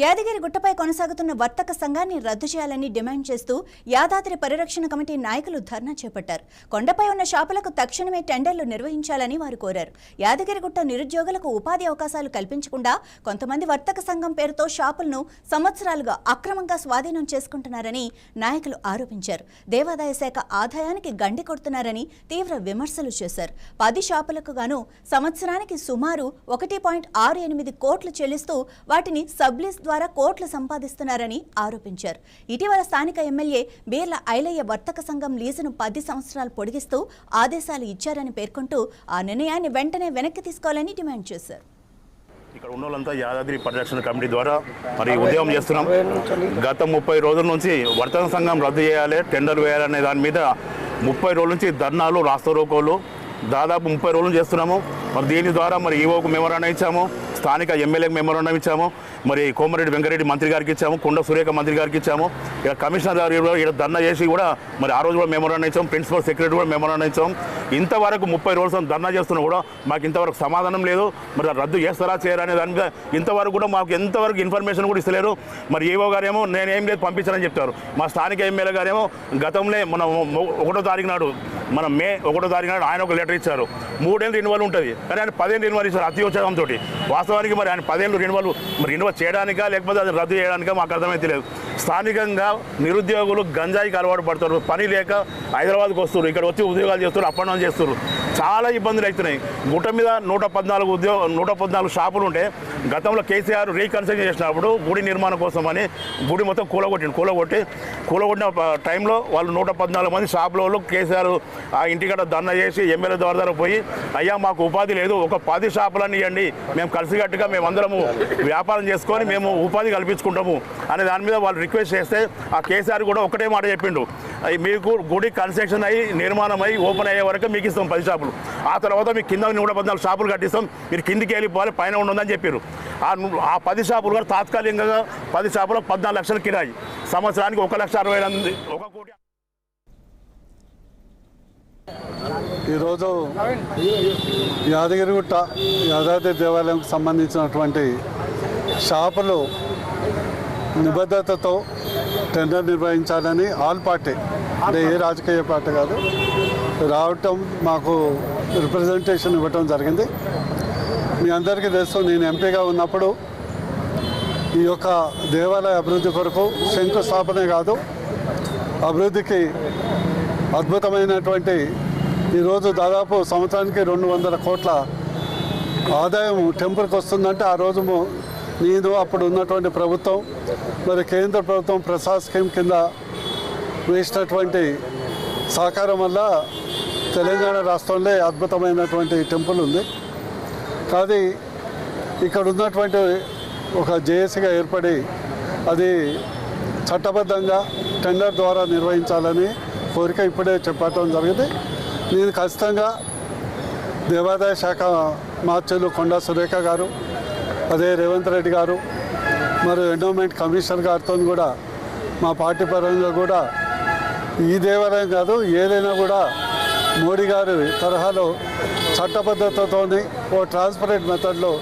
యాదగిరి గుట్టపై కొనసాగుతున్న వర్తక సంఘాన్ని రద్దు చేయాలని డిమాండ్ చేస్తూ యాదాద్రి పరిరక్షణ కమిటీ నాయకులు ధర్నా చేపట్టారు. కొండపై ఉన్న షాపులకు తక్షణమే టెండర్లు నిర్వహించాలని వారు కోరారు. యాదగిరిగుట్ట నిరుద్యోగులకు ఉపాధి అవకాశాలు కల్పించకుండా కొంతమంది వర్తక సంఘం పేరుతో షాపులను సంవత్సరాలుగా అక్రమంగా స్వాధీనం చేసుకుంటున్నారని నాయకులు ఆరోపించారు. దేవాదాయ శాఖ ఆదాయానికి గండి కొడుతున్నారని తీవ్ర విమర్శలు చేశారు. 10 షాపులకు గాను సంవత్సరానికి సుమారు 1.68 కోట్లు చెల్లిస్తూ వాటిని సబ్లీస్ ద్వారా కోట్లు సంపాదిస్తున్నారని ఆరోపించారు. ఇటీవల స్థానిక ఎమ్మెల్యే బీర్ల ఐలయ్య వర్తక సంఘం లీజును 10 సంవత్సరాలు పొడిగిస్తూ ఆదేశాలు ఇచ్చారని పేర్కొంటూ ఆ నిర్ణయాన్ని వెంటనే వెనక్కి తీసుకోవాలని డిమాండ్ చేశారు. ఇక్కడ ఉన్న వాళ్ళంతా యాదాద్రి పరిరక్షణ కమిటీ ద్వారా మరి ఉద్యమం చేస్తున్నాం. గత 30 రోజుల నుంచి వర్తక సంఘం రద్దు చేయాలి, టెండర్ వేయాలనే దాని మీద 30 రోజుల నుంచి ధర్నాలు, రాస్తారోకోలు దాదాపు 30 రోజులు చేస్తున్నాము. మరి దీని ద్వారా మరి ఈవోకు మెమోరాండం ఇచ్చాము, స్థానిక ఎమ్మెల్యేకి మెమోరాండం ఇచ్చాము, మరి కోమరెడ్డి వెంకరెడ్డి మంత్రి గారికి ఇచ్చాము, కొండ సురేఖ మంత్రి గారికి ఇచ్చాము. ఇక కమిషనర్ గారు ఇక్కడ ధర్నా చేసి కూడా మరి ఆ రోజు కూడా మెమోరాండం ఇచ్చాము, ప్రిన్సిపల్ సెక్రటరీ కూడా మెమోరాండం ఇచ్చాము. ఇంతవరకు 30 రోజులు ధర్నా చేస్తున్నా కూడా మాకు ఇంతవరకు సమాధానం లేదు. మరి రద్దు చేస్తారా చేయరా అనే దాని మీద ఇంతవరకు కూడా మాకు ఎంతవరకు ఇన్ఫర్మేషన్ కూడా ఇస్తలేరు. మరి ఈవో గారేమో నేనేం లేదు పంపించారని చెప్తారు. మా స్థానిక ఎమ్మెల్యే గారేమో గతంలో మన 1వ తారీఖు నాడు మే 1వ తారీఖు నాడు ఆయన ఒక లెటర్ ఇచ్చారు. 3 ఏళ్ళు రెన్యువల్ ఉంటుంది, కానీ ఆయన 10 ఏళ్ళు రెన్యువల్ ఇచ్చారు అత్యోత్సాహంతో. వాస్తవానికి మరి ఆయన 10 ఏళ్ళు రెన్యువల్ చేయడానికా లేకపోతే అది రద్దు చేయడానికా మాకు అర్థమైతే లేదు. స్థానికంగా నిరుద్యోగులు గంజాయికి అలవాటు పడుతారు, పని లేక హైదరాబాద్కి వస్తారు, ఇక్కడ వచ్చి ఉద్యోగాలు చేస్తారు, అప్ అండ్ డౌన్ చేస్తారు. చాలా ఇబ్బందులు అవుతున్నాయి. గుట్ట మీద 114 షాపులు ఉంటే గతంలో కేసీఆర్ రీకన్స్ట్రక్షన్ చేసినప్పుడు గుడి నిర్మాణం కోసం అని గుడి మొత్తం కూలగొట్టిన టైంలో వాళ్ళు 114 మంది షాపుల వాళ్ళు కేసీఆర్ ఆ ఇంటికడ ధర్నా చేసి ఎమ్మెల్యే ద్వారా పోయి అయ్యా మాకు ఉపాధి లేదు, ఒక 10 షాపులన్నీ ఇవ్వండి, మేము కలిసికట్టుగా మేమందరము వ్యాపారం చేసుకొని మేము ఉపాధి కల్పించుకుంటాము అనే దాని మీద వాళ్ళు రిక్వెస్ట్ చేస్తే ఆ కేసీఆర్ కూడా ఒకటే మాట చెప్పిండు, మీకు గుడి కన్స్ట్రక్షన్ అయ్యి నిర్మాణం అయ్యి ఓపెన్ అయ్యే వరకు మీకు ఇస్తాం 10 షాపులు, ఆ తర్వాత మీకు కింద 114 షాపులు కట్టిస్తాం, మీరు కిందికి వెళ్ళిపోవాలి, పైన ఉండదని చెప్పారు. ఆ 10 షాపులు కూడా తాత్కాలికంగా 10 షాపులకు 14 లక్షలు కిరాయి, సంవత్సరానికి 1,60,000 1 కోటి. ఈరోజు యాదగిరిగుట్ట యాదాద్రి దేవాలయంకు సంబంధించినటువంటి షాపులు నిబద్ధతతో టెండర్ నిర్వహించాలని ఆల్ పార్టీ, అంటే ఏ రాజకీయ పార్టీ కాదు, రావటం మాకు రిప్రజెంటేషన్ ఇవ్వటం జరిగింది. మీ అందరికీ తెలుసు, నేను ఎంపీగా ఉన్నప్పుడు ఈ యొక్క దేవాలయ అభివృద్ధి కొరకు శంకుస్థాపనే కాదు, అభివృద్ధికి అద్భుతమైనటువంటి ఈరోజు దాదాపు సంవత్సరానికి 200 కోట్ల ఆదాయం టెంపుల్కి వస్తుందంటే ఆ రోజు నేను అప్పుడు ఉన్నటువంటి ప్రభుత్వం, మరి కేంద్ర ప్రభుత్వం ప్రసాద్ స్కీమ్ కింద వేసినటువంటి సహకారం వల్ల తెలంగాణ రాష్ట్రంలో అద్భుతమైనటువంటి టెంపుల్ ఉంది. కానీ ఇక్కడ ఉన్నటువంటి ఒక జేఏసీగా ఏర్పడి అది చట్టబద్ధంగా టెండర్ ద్వారా నిర్వహించాలని కోరిక ఇప్పుడే చెప్పడం జరిగింది. నేను ఖచ్చితంగా దేవాదాయ శాఖ మార్చులు కొండ సురేఖ గారు, అదే రేవంత్ రెడ్డి గారు, మరి ఎండోమెంట్ కమిషనర్ గారితో కూడా మా పార్టీ పరంగా కూడా ఈ దేవాలయం కాదు ఏదైనా కూడా మోడీ గారి తరహాలో చట్టబద్ధతతోని ఓ ట్రాన్స్పరెంట్ మెథడ్లో